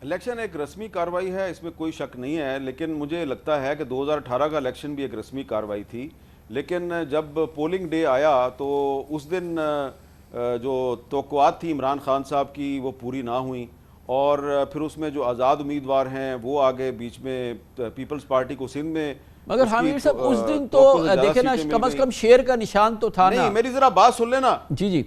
Election ایک رسمی کاروائی ہے، اس میں کوئی شک نہیں ہے، لیکن مجھے لگتا ہے کہ 2018 کا الیکشن بھی ایک رسمی کاروائی تھی، لیکن جب پولنگ ڈے آیا تو اس دن جو توقعات تھی عمران خان صاحب کی وہ پوری نہ ہوئیں، اور پھر اس میں جو آزاد امیدوار ہیں وہ آگے بیچ میں پیپلز پارٹی کو سندھ میں مگر حامد صاحب اس دن تو دیکھیں نا کم از کم شیر کا نشان تو تھا نا. نہیں، میری ذرا بات سن لینا. جی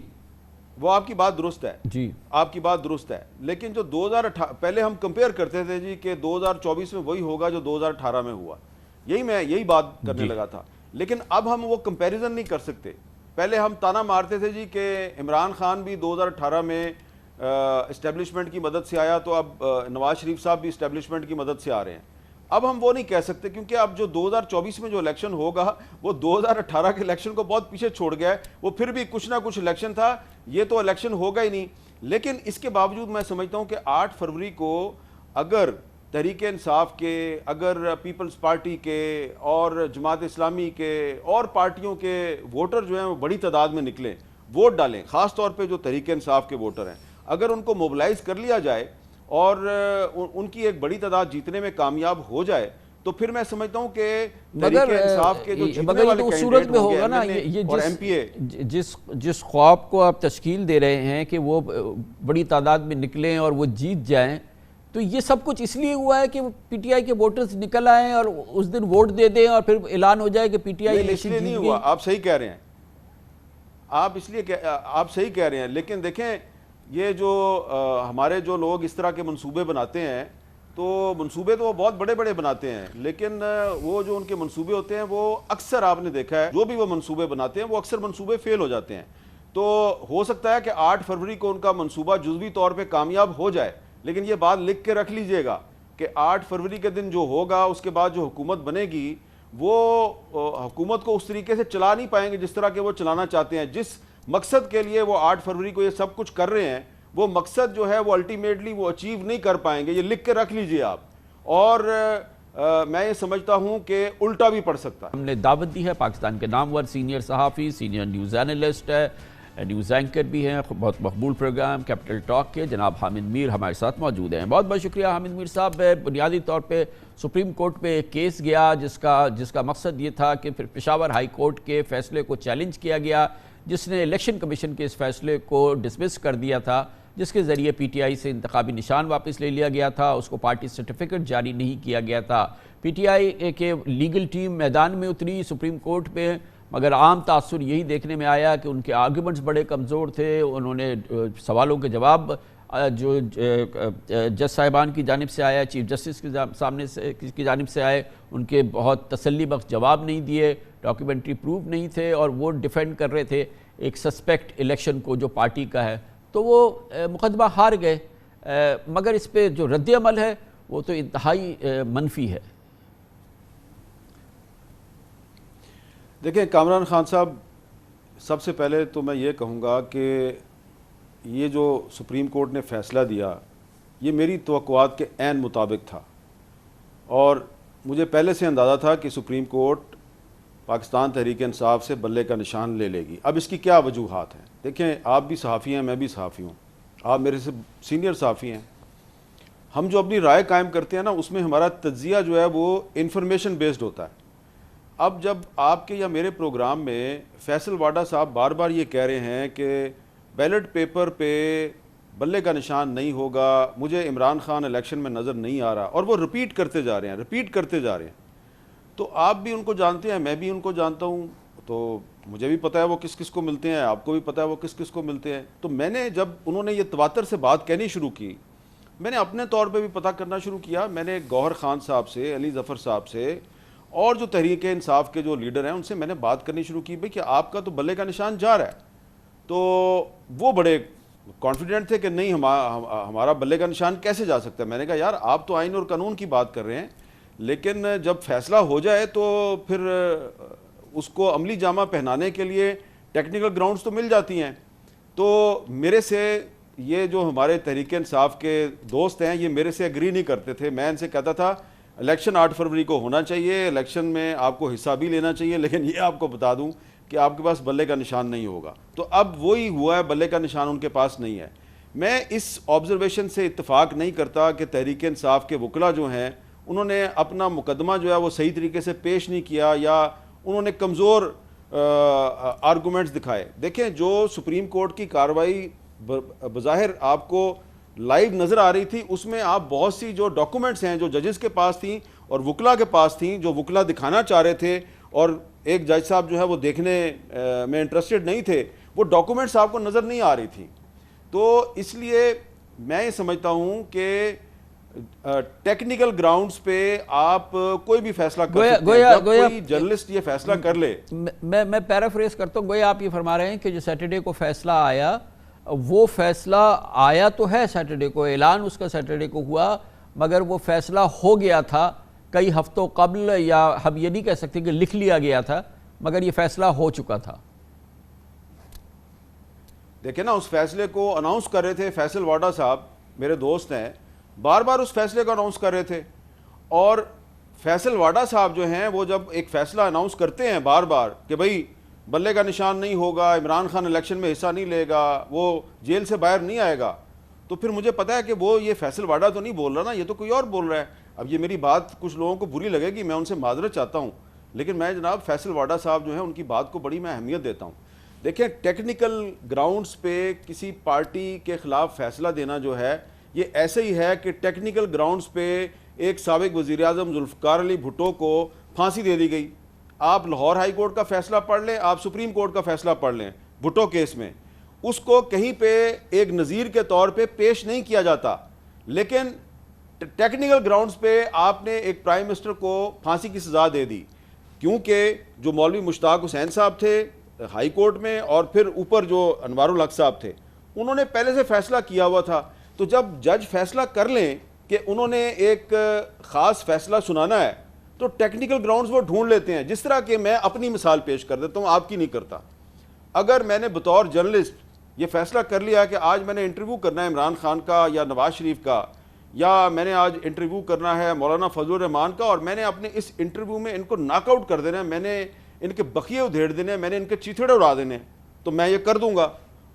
وہ آپ کی بات درست ہے، جی آپ کی بات درست ہے، لیکن جو 2018 پہلے ہم کمپیئر کرتے تھے جی کہ 2024 میں وہی ہوگا جو 2018 میں ہوا، یہی بات کرنے لگا تھا، لیکن اب ہم وہ کمپیریزن نہیں کر سکتے. پہلے ہم تانا مارتے تھے جی کہ عمران خان بھی 2018 میں اسٹیبلشمنٹ کی مدد سے آیا، تو اب نواز شریف صاحب بھی اسٹیبلشمنٹ کی مدد سے آ رہے ہیں. اب ہم وہ نہیں کہہ سکتے کیونکہ اب جو 2024 میں جو الیکشن ہوگا وہ 2018 کے الیکشن کو بہت پیچھے چھوڑ گیا ہے. وہ پھر بھی کچھ نہ کچھ الیکشن تھا، یہ تو الیکشن ہوگا ہی نہیں. لیکن اس کے باوجود میں سمجھتا ہوں کہ 8 فروری کو اگر تحریک انصاف کے، اگر پیپلز پارٹی کے اور جماعت اسلامی کے اور پارٹیوں کے ووٹر جو ہیں وہ بڑی تعداد میں نکلیں، ووٹ ڈالیں، خاص طور پہ جو تحریک انصاف کے ووٹر ہیں، اگر ان کو موبلائز کر لیا جائے اور ان کی ایک بڑی تعداد جیتنے میں کامیاب ہو جائے، تو پھر میں سمجھتا ہوں کہ تحریک انصاف کے جو جیتنے والے کینڈیڈیٹ ہوں گے ایم اور ایم پی اے، جس خواب کو آپ تشکیل دے رہے ہیں کہ وہ بڑی تعداد میں نکلیں اور وہ جیت جائیں، تو یہ سب کچھ اس لیے ہوا ہے کہ پی ٹی آئی کے ووٹرز نکل آئیں اور اس دن ووٹ دے دیں اور پھر اعلان ہو جائے کہ پی ٹی آئی الیکشن جیت گئی؟ نہیں ہوا. آپ صحیح کہہ رہے ہیں، آپ صحیح کہہ رہے ہیں، لیکن دیکھیں یہ جو ہمارے جو لوگ اس طرح کے منصوبے بناتے ہیں، تو منصوبے تو وہ بہت بڑے بڑے بناتے ہیں، لیکن وہ جو ان کے منصوبے ہوتے ہیں وہ اکثر آپ نے دیکھا ہے جو بھی وہ منصوبے بناتے ہیں وہ اکثر منصوبے فیل ہو جاتے ہیں. تو ہو سکتا ہے کہ 8 فروری کو ان کا منصوبہ جزوی طور پہ کامیاب ہو جائے، لیکن یہ بات لکھ کے رکھ لیجئے گا کہ 8 فروری کے دن جو ہوگا اس کے بعد جو حکومت بنے گی وہ حکومت کو اس طریقے سے چلا نہیں پائیں گے جس طرح کہ وہ چلانا چاہتے ہیں. جس مقصد کے لیے وہ 8 فروری کو یہ سب کچھ کر رہے ہیں، وہ مقصد جو ہے وہ الٹیمیٹلی وہ اچیو نہیں کر پائیں گے. یہ لکھ کے رکھ لیجئے آپ. اور میں یہ سمجھتا ہوں کہ الٹا بھی پڑ سکتا ہے. ہم نے دعوت دی ہے پاکستان کے نامور سینئر صحافی، سینئر نیوز اینالسٹ ہے، نیوز اینکر بھی ہیں، بہت مقبول پروگرام کیپٹل ٹاک کے جناب حامد میر ہمارے ساتھ موجود ہیں. بہت بہت شکریہ حامد میر صاحب. بنیادی طور پہ سپریم کورٹ پہ ایک کیس گیا جس کا مقصد یہ تھا کہ پھر پشاور ہائی کورٹ کے فیصلے کو چیلنج کیا گیا، جس نے الیکشن کمیشن کے اس فیصلے کو ڈسمس کر دیا تھا، جس کے ذریعے پی ٹی آئی سے انتخابی نشان واپس لے لیا گیا تھا، اس کو پارٹی سرٹیفکیٹ جاری نہیں کیا گیا تھا. پی ٹی آئی کے لیگل ٹیم میدان میں اتری سپریم کورٹ پہ، مگر عام تاثر یہی دیکھنے میں آیا کہ ان کے آرگومنٹس بڑے کمزور تھے. انہوں نے سوالوں کے جواب جو جج صاحبان کی جانب سے آیا، چیف جسٹس کی جانب سے آئے، ان کے بہت تسلی بخش جواب نہیں دیے، ڈاکیومنٹری پروف نہیں تھے، اور وہ ڈیفینڈ کر رہے تھے ایک سسپیکٹ الیکشن کو جو پارٹی کا ہے، تو وہ مقدمہ ہار گئے. مگر اس پہ جو رد عمل ہے وہ تو انتہائی منفی ہے. دیکھیں کامران خان صاحب، سب سے پہلے تو میں یہ کہوں گا کہ یہ جو سپریم کورٹ نے فیصلہ دیا یہ میری توقعات کے عین مطابق تھا، اور مجھے پہلے سے اندازہ تھا کہ سپریم کورٹ پاکستان تحریک انصاف سے بلے کا نشان لے لے گی. اب اس کی کیا وجوہات ہیں؟ دیکھیں، آپ بھی صحافی ہیں، میں بھی صحافی ہوں، آپ میرے سے سینئر صحافی ہیں. ہم جو اپنی رائے قائم کرتے ہیں نا، اس میں ہمارا تجزیہ جو ہے وہ انفارمیشن بیسڈ ہوتا ہے. اب جب آپ کے یا میرے پروگرام میں فیصل واڈا صاحب بار بار یہ کہہ رہے ہیں کہ بیلٹ پیپر پہ بلے کا نشان نہیں ہوگا، مجھے عمران خان الیکشن میں نظر نہیں آ رہا، اور وہ رپیٹ کرتے جا رہے ہیں، تو آپ بھی ان کو جانتے ہیں، میں بھی ان کو جانتا ہوں، تو مجھے بھی پتہ ہے وہ کس کس کو ملتے ہیں، آپ کو بھی پتہ ہے وہ کس کس کو ملتے ہیں. تو میں نے جب انہوں نے یہ تواتر سے بات کہنی شروع کی، میں نے اپنے طور پہ بھی پتہ کرنا شروع کیا. میں نے گوہر خان صاحب سے، علی ظفر صاحب سے، اور جو تحریک انصاف کے جو لیڈر ہیں ان سے میں نے بات کرنی شروع کی بھئی کہ آپ کا تو بلے کا نشان جا رہا ہے. تو وہ بڑے کانفیڈنٹ تھے کہ نہیں، ہمارا بلے کا نشان کیسے جا سکتا ہے. میں نے کہا یار آپ تو آئین اور قانون کی بات کر رہے ہیں، لیکن جب فیصلہ ہو جائے تو پھر اس کو عملی جامہ پہنانے کے لیے ٹیکنیکل گراؤنڈز تو مل جاتی ہیں. تو میرے سے یہ جو ہمارے تحریک انصاف کے دوست ہیں یہ میرے سے ایگری نہیں کرتے تھے. میں ان سے کہتا تھا الیکشن 8 فروری کو ہونا چاہیے، الیکشن میں آپ کو حصہ بھی لینا چاہیے، لیکن یہ آپ کو بتا دوں کہ آپ کے پاس بلے کا نشان نہیں ہوگا. تو اب وہی ہوا ہے، بلے کا نشان ان کے پاس نہیں ہے. میں اس آبزرویشن سے اتفاق نہیں کرتا کہ تحریک انصاف کے وکلاء جو ہیں انہوں نے اپنا مقدمہ جو ہے وہ صحیح طریقے سے پیش نہیں کیا یا انہوں نے کمزور آرگومنٹس دکھائے. دیکھیں جو سپریم کورٹ کی کارروائی بظاہر آپ کو لائیو نظر آ رہی تھی, اس میں آپ بہت سی جو ڈاکومنٹس ہیں جو ججز کے پاس تھیں اور وکلاء کے پاس تھیں, جو وکلاء دکھانا چاہ رہے تھے اور ایک جج صاحب جو ہے وہ دیکھنے میں انٹرسٹڈ نہیں تھے, وہ ڈاکومنٹس آپ کو نظر نہیں آ رہی تھیں. تو اس لیے میں یہ سمجھتا ہوں کہ ٹیکنیکل گراؤنڈز پہ آپ کوئی بھی فیصلہ کر سکتے ہیں. جب کوئی جرنلسٹ یہ فیصلہ کر لے, میں پیرافریز کرتا ہوں, گویا آپ یہ فرما رہے ہیں کہ جو سیٹرڈے کو فیصلہ آیا وہ فیصلہ آیا تو ہے سیٹرڈے کو, اعلان اس کا سیٹرڈے کو ہوا, مگر وہ فیصلہ ہو گیا تھا کئی ہفتوں قبل, یا ہم یہ نہیں کہہ سکتے کہ لکھ لیا گیا تھا, مگر یہ فیصلہ ہو چکا تھا. دیکھیں نا اس فیصلے کو اناؤنس کر رہے تھے فیصل واڈا صاحب, میرے دوست ہیں, بار بار اس فیصلے کو اناؤنس کر رہے تھے. اور فیصل واڈا صاحب جو ہیں وہ جب ایک فیصلہ اناؤنس کرتے ہیں بار بار کہ بھئی بلے کا نشان نہیں ہوگا, عمران خان الیکشن میں حصہ نہیں لے گا, وہ جیل سے باہر نہیں آئے گا, تو پھر مجھے پتا ہے کہ وہ یہ فیصل واڈا تو نہیں بول رہا نا, یہ تو کوئی اور بول رہا ہے. اب یہ میری بات کچھ لوگوں کو بری لگے گی, میں ان سے معذرت چاہتا ہوں, لیکن میں جناب فیصل واڈا صاحب جو ہیں ان کی بات کو بڑی میں اہمیت دیتا ہوں. دیکھیں ٹیکنیکل گراؤنڈز پہ کسی پارٹی کے خلاف فیصلہ دینا جو ہے یہ ایسے ہی ہے کہ ٹیکنیکل گراؤنڈز پہ ایک سابق وزیر اعظم ذوالفقار علی بھٹو کو پھانسی دے دی گئی. آپ لاہور ہائی کورٹ کا فیصلہ پڑھ لیں, آپ سپریم کورٹ کا فیصلہ پڑھ لیں, بھٹو کیس میں اس کو کہیں پہ ایک نظیر کے طور پہ پیش نہیں کیا جاتا, لیکن ٹیکنیکل گراؤنڈز پہ آپ نے ایک پرائم منسٹر کو پھانسی کی سزا دے دی, کیونکہ جو مولوی مشتاق حسین صاحب تھے ہائی کورٹ میں اور پھر اوپر جو انوار الحق صاحب تھے انہوں نے پہلے سے فیصلہ کیا ہوا تھا. تو جب جج فیصلہ کر لیں کہ انہوں نے ایک خاص فیصلہ سنانا ہے تو ٹیکنیکل گراؤنڈز وہ ڈھونڈ لیتے ہیں. جس طرح کہ میں اپنی مثال پیش کر دیتا ہوں, آپ کی نہیں کرتا. اگر میں نے بطور جرنلسٹ یہ فیصلہ کر لیا کہ آج میں نے انٹرویو کرنا ہے عمران خان کا یا نواز شریف کا, یا میں نے آج انٹرویو کرنا ہے مولانا فضل الرحمان کا, اور میں نے اپنے اس انٹرویو میں ان کو ناک آؤٹ کر دینا ہے, میں نے ان کے بقیے ادھیڑ دینے ہیں, میں نے ان کے چیتھڑے اڑا دینے, تو میں یہ کر دوں گا.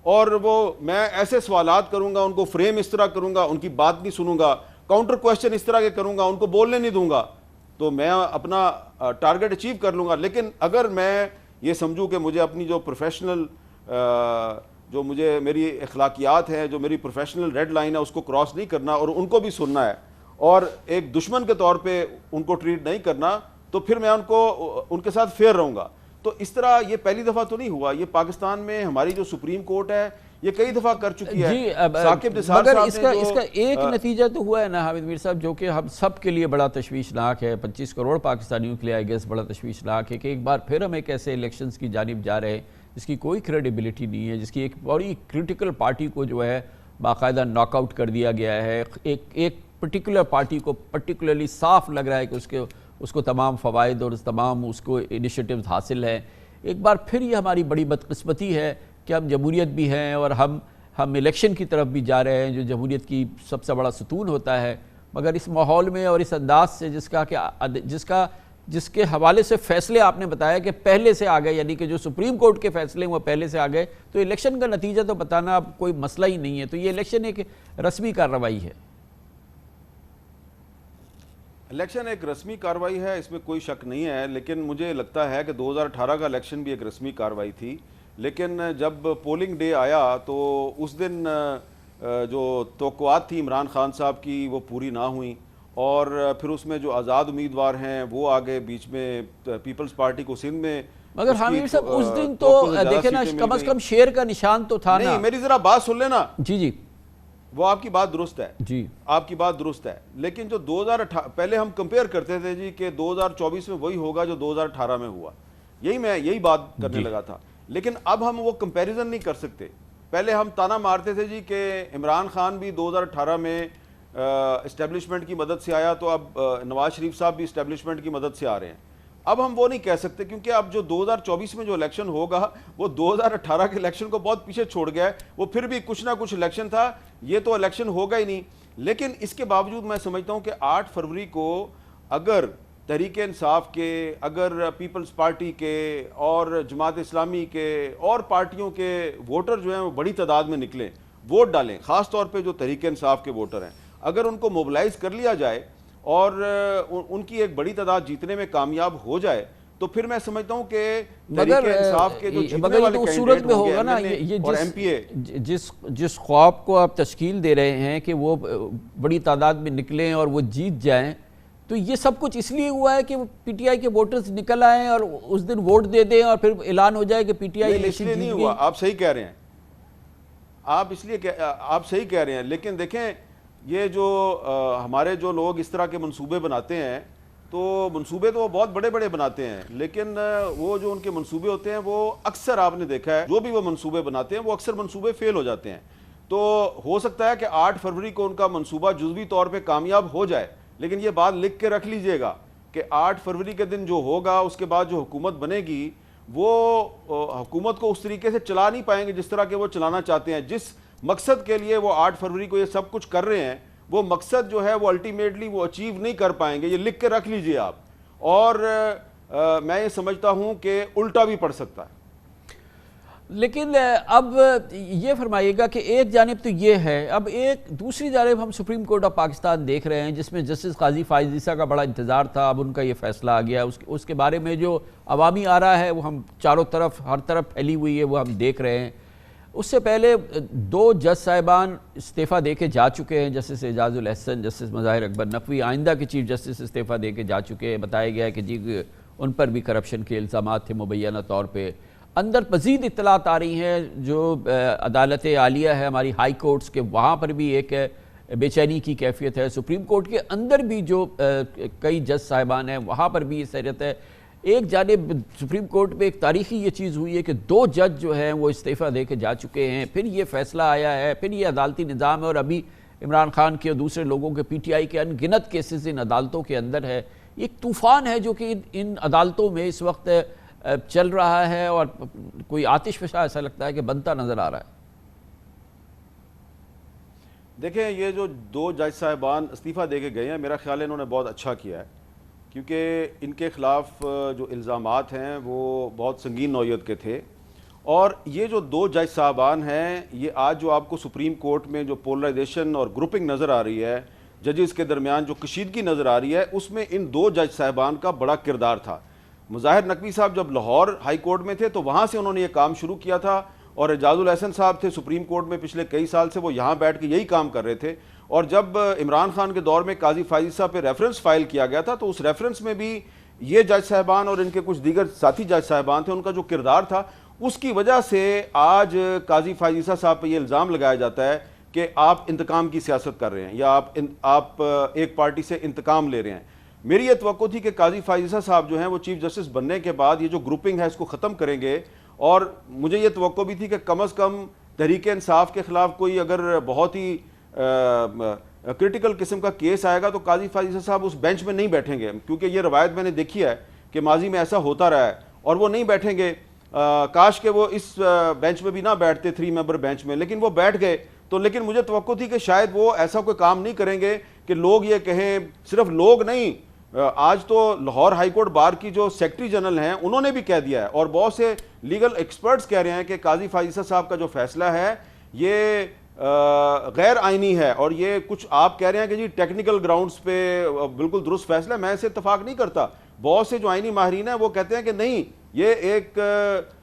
اور وہ میں ایسے سوالات کروں گا, ان کو فریم اس طرح کروں گا, ان کی بات نہیں سنوں گا, کاؤنٹر کویشچن اس طرح کے کروں گا, ان کو بولنے نہیں دوں گا, تو میں اپنا ٹارگٹ اچیو کر لوں گا. لیکن اگر میں یہ سمجھوں کہ مجھے اپنی جو پروفیشنل جو مجھے میری اخلاقیات ہیں, جو میری پروفیشنل ریڈ لائن ہے, اس کو کراس نہیں کرنا اور ان کو بھی سننا ہے اور ایک دشمن کے طور پہ ان کو ٹریٹ نہیں کرنا, تو پھر میں ان کے ساتھ فیئر رہوں گا. تو اس طرح یہ پہلی دفعہ تو نہیں ہوا, یہ پاکستان میں ہماری جو سپریم کورٹ ہے یہ کئی دفعہ کر چکی ہے. مگر اس کا ایک نتیجہ تو ہوا ہے نا حامد میر صاحب, جو کہ ہم سب کے لیے بڑا تشویشناک ہے, 25 کروڑ پاکستانیوں کے لیے آئی گیس بڑا تشویشناک ہے کہ ایک بار پھر ہم ایک ایسے الیکشنز کی جانب جا رہے ہیں جس کی کوئی کریڈیبلٹی نہیں ہے, جس کی ایک بڑی کرٹیکل پارٹی کو جو ہے باقاعدہ ناک آؤٹ کر دیا گیا ہے. ایک پرٹیکولر پارٹی کو پرٹیکولرلی صاف لگ رہا ہے کہ اس کو تمام فوائد اور تمام اس کو انیشیٹیوز حاصل ہیں. ایک بار پھر یہ ہماری بڑی بدقسمتی ہے کہ ہم جمہوریت بھی ہیں اور ہم الیکشن کی طرف بھی جا رہے ہیں جو جمہوریت کی سب سے بڑا ستون ہوتا ہے, مگر اس ماحول میں اور اس انداز سے جس کے حوالے سے فیصلے آپ نے بتایا کہ پہلے سے آ گئے, یعنی کہ جو سپریم کورٹ کے فیصلے وہ پہلے سے آ گئے, تو الیکشن کا نتیجہ تو بتانا اب کوئی مسئلہ ہی نہیں ہے. تو یہ الیکشن ایک رسمی کارروائی ہے. الیکشن ایک رسمی کارروائی ہے, اس میں کوئی شک نہیں ہے, لیکن مجھے لگتا ہے کہ 2018 کا الیکشن بھی ایک رسمی کارروائی تھی. لیکن جب پولنگ ڈے آیا تو اس دن جو توقعات تھی عمران خان صاحب کی وہ پوری نہ ہوئیں, اور پھر اس میں جو آزاد امیدوار ہیں وہ آگے بیچ میں پیپلز پارٹی کو سندھ میں. مگر حامد صاحب اس دن تو دیکھیں نا کم از کم شیر کا نشان تو تھا نا. نہیں, میری ذرا بات سن لینا. جی وہ آپ کی بات درست ہے, جی آپ کی بات درست ہے, لیکن جو 2018 پہلے ہم کمپیئر کرتے تھے جی کہ 2024 میں وہی ہوگا جو 2018 میں ہوا, یہی بات کرنے لگا تھا. لیکن اب ہم وہ کمپیریزن نہیں کر سکتے. پہلے ہم تانا مارتے تھے جی کہ عمران خان بھی 2018 میں اسٹیبلشمنٹ کی مدد سے آیا, تو اب نواز شریف صاحب بھی اسٹیبلشمنٹ کی مدد سے آ رہے ہیں. اب ہم وہ نہیں کہہ سکتے کیونکہ اب جو 2024 میں جو الیکشن ہوگا وہ 2018 کے الیکشن کو بہت پیچھے چھوڑ گیا ہے. وہ پھر بھی کچھ نہ کچھ الیکشن تھا, یہ تو الیکشن ہوگا ہی نہیں. لیکن اس کے باوجود میں سمجھتا ہوں کہ 8 فروری کو اگر تحریک انصاف کے, اگر پیپلز پارٹی کے اور جماعت اسلامی کے اور پارٹیوں کے ووٹر جو ہیں وہ بڑی تعداد میں نکلیں ووٹ ڈالیں، خاص طور پہ جو تحریک انصاف کے ووٹر ہیں، اگر ان کو موبلائز کر لیا جائے اور ان کی ایک بڑی تعداد جیتنے میں کامیاب ہو جائے تو پھر میں سمجھتا ہوں کہ تحریک انصاف کے جو جیتنے والے کینڈیڈیٹ ہوں گے MLA اور MP جس خواب کو آپ تشکیل دے رہے ہیں کہ وہ بڑی تعداد میں نکلیں اور وہ جیت جائیں، تو یہ سب کچھ اس لیے ہوا ہے کہ وہ پی ٹی آئی کے ووٹرز نکل آئیں اور اس دن ووٹ دے دیں اور پھر اعلان ہو جائے کہ پی ٹی آئی الیکشن جیت گئی؟ نہیں ہوا، آپ صحیح کہہ رہے ہیں، آپ صحیح کہہ رہے ہیں، لیکن دیکھیں یہ جو ہمارے جو لوگ اس طرح کے منصوبے بناتے ہیں تو منصوبے تو وہ بہت بڑے بڑے بناتے ہیں، لیکن وہ جو ان کے منصوبے ہوتے ہیں وہ اکثر آپ نے دیکھا ہے جو بھی وہ منصوبے بناتے ہیں وہ اکثر منصوبے فیل ہو جاتے ہیں. تو ہو سکتا ہے کہ 8 فروری کو ان کا منصوبہ جزوی طور پہ کامیاب ہو جائے، لیکن یہ بات لکھ کے رکھ لیجئے گا کہ 8 فروری کے دن جو ہوگا اس کے بعد جو حکومت بنے گی وہ حکومت کو اس طریقے سے چلا نہیں پائیں گے جس طرح کہ وہ چلانا چاہتے ہیں. جس مقصد کے لیے وہ 8 فروری کو یہ سب کچھ کر رہے ہیں وہ مقصد جو ہے وہ الٹیمیٹلی وہ اچیو نہیں کر پائیں گے. یہ لکھ کے رکھ لیجئے آپ. اور میں یہ سمجھتا ہوں کہ الٹا بھی پڑ سکتا ہے. لیکن اب یہ فرمائیے گا کہ ایک جانب تو یہ ہے، اب ایک دوسری جانب ہم سپریم کورٹ آف پاکستان دیکھ رہے ہیں جس میں جسٹس قاضی فائز عیسیٰ کا بڑا انتظار تھا. اب ان کا یہ فیصلہ آ گیا، اس کے بارے میں جو عوامی آ رہا ہے وہ ہم چاروں طرف ہر طرف پھیلی ہوئی ہے وہ ہم دیکھ رہے ہیں. اس سے پہلے 2 جج صاحبان استعفیٰ دے کے جا چکے ہیں، جسٹس اعجاز الحسن، جسٹس مظاہر اکبر نقوی. آئندہ کے چیف جسٹس استعفیٰ دے کے جا چکے ہیں. بتایا گیا ہے کہ جی ان پر بھی کرپشن کے الزامات تھے مبینہ طور پہ. اندر مزید اطلاعات آ رہی ہیں جو عدالت عالیہ ہے ہماری ہائی کورٹس کے، وہاں پر بھی ایک بے چینی کی کیفیت ہے. سپریم کورٹ کے اندر بھی جو کئی جج صاحبان ہیں وہاں پر بھی یہ سیرت ہے. ایک جانب سپریم کورٹ میں ایک تاریخی یہ چیز ہوئی ہے کہ 2 جج جو ہیں وہ استعفیٰ دے کے جا چکے ہیں. پھر یہ فیصلہ آیا ہے، پھر یہ عدالتی نظام ہے، اور ابھی عمران خان کے اور دوسرے لوگوں کے پی ٹی آئی کے ان گنت کیسز ان عدالتوں کے اندر ہے. ایک طوفان ہے جو کہ ان عدالتوں میں اس وقت چل رہا ہے اور کوئی آتش فشاں ایسا لگتا ہے کہ بنتا نظر آ رہا ہے. دیکھیں یہ جو 2 جج صاحبان استعفیٰ دے کے گئے ہیں میرا خیال ہے انہوں نے بہت اچھا کیا ہے، کیونکہ ان کے خلاف جو الزامات ہیں وہ بہت سنگین نوعیت کے تھے. اور یہ جو 2 جج صاحبان ہیں یہ آج جو آپ کو سپریم کورٹ میں جو پولرائزیشن اور گروپنگ نظر آ رہی ہے، ججز کے درمیان جو کشیدگی نظر آ رہی ہے، اس میں ان 2 جج صاحبان کا بڑا کردار تھا. مظاہر نقوی صاحب جب لاہور ہائی کورٹ میں تھے تو وہاں سے انہوں نے یہ کام شروع کیا تھا، اور اعجاز الحسن صاحب تھے سپریم کورٹ میں پچھلے کئی سال سے، وہ یہاں بیٹھ کے یہی کام کر رہے تھے. اور جب عمران خان کے دور میں قاضی فائز عیسیٰ پہ ریفرنس فائل کیا گیا تھا تو اس ریفرنس میں بھی یہ جج صاحبان اور ان کے کچھ دیگر ساتھی جج صاحبان تھے، ان کا جو کردار تھا اس کی وجہ سے آج قاضی فائز عیسیٰ صاحب پہ یہ الزام لگایا جاتا ہے کہ آپ انتقام کی سیاست کر رہے ہیں یا آپ ایک پارٹی سے انتقام لے رہے ہیں. میری یہ توقع تھی کہ قاضی فائز عیسیٰ صاحب جو ہیں وہ چیف جسٹس بننے کے بعد یہ جو گروپنگ ہے اس کو ختم کریں گے، اور مجھے یہ توقع بھی تھی کہ کم از کم تحریک انصاف کے خلاف کوئی اگر بہت ہی کرٹیکل قسم کا کیس آئے گا تو قاضی فائز عیسیٰ صاحب اس بینچ میں نہیں بیٹھیں گے، کیونکہ یہ روایت میں نے دیکھی ہے کہ ماضی میں ایسا ہوتا رہا ہے، اور وہ نہیں بیٹھیں گے. کاش کہ وہ اس بینچ میں بھی نہ بیٹھتے 3 ممبر بینچ میں، لیکن وہ بیٹھ گئے. تو لیکن مجھے توقع تھی کہ شاید وہ ایسا کوئی کام نہیں کریں گے کہ لوگ یہ کہیں، صرف لوگ نہیں، آج تو لاہور ہائی کورٹ بار کی جو سیکرٹری جنرل ہیں انہوں نے بھی کہہ دیا ہے اور بہت سے لیگل ایکسپرٹس کہہ رہے ہیں کہ قاضی فائز عیسیٰ صاحب کا جو فیصلہ ہے یہ غیر آئینی ہے، اور یہ کچھ آپ کہہ رہے ہیں کہ جی ٹیکنیکل گراؤنڈز پہ بالکل درست فیصلہ ہے. میں اسے اتفاق نہیں کرتا. بہت سے جو آئینی ماہرین ہیں وہ کہتے ہیں کہ نہیں، یہ ایک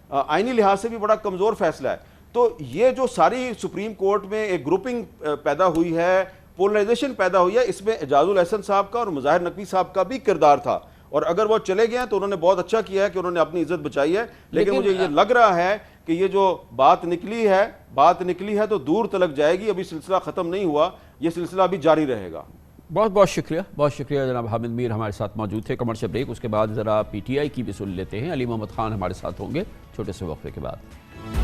آئینی لحاظ سے بھی بڑا کمزور فیصلہ ہے. تو یہ جو ساری سپریم کورٹ میں ایک گروپنگ پیدا ہوئی ہے، پولرائزیشن پیدا ہوئی ہے، اس میں اعجاز الحسن صاحب کا اور مظاہر نقوی صاحب کا بھی کردار تھا. اور اگر وہ چلے گئے ہیں تو انہوں نے بہت اچھا کیا ہے کہ انہوں نے اپنی عزت بچائی ہے. لیکن مجھے یہ لگ رہا ہے کہ یہ جو بات نکلی ہے تو دور تلک جائے گی. ابھی سلسلہ ختم نہیں ہوا، یہ سلسلہ ابھی جاری رہے گا. بہت بہت شکریہ جناب حامد میر ہمارے ساتھ موجود تھے. کمرشل بریک، اس کے بعد ذرا پی ٹی آئی کی بھی سن لیتے ہیں. علی محمد خان ہمارے ساتھ ہوں گے چھوٹے سے وقفے کے بعد.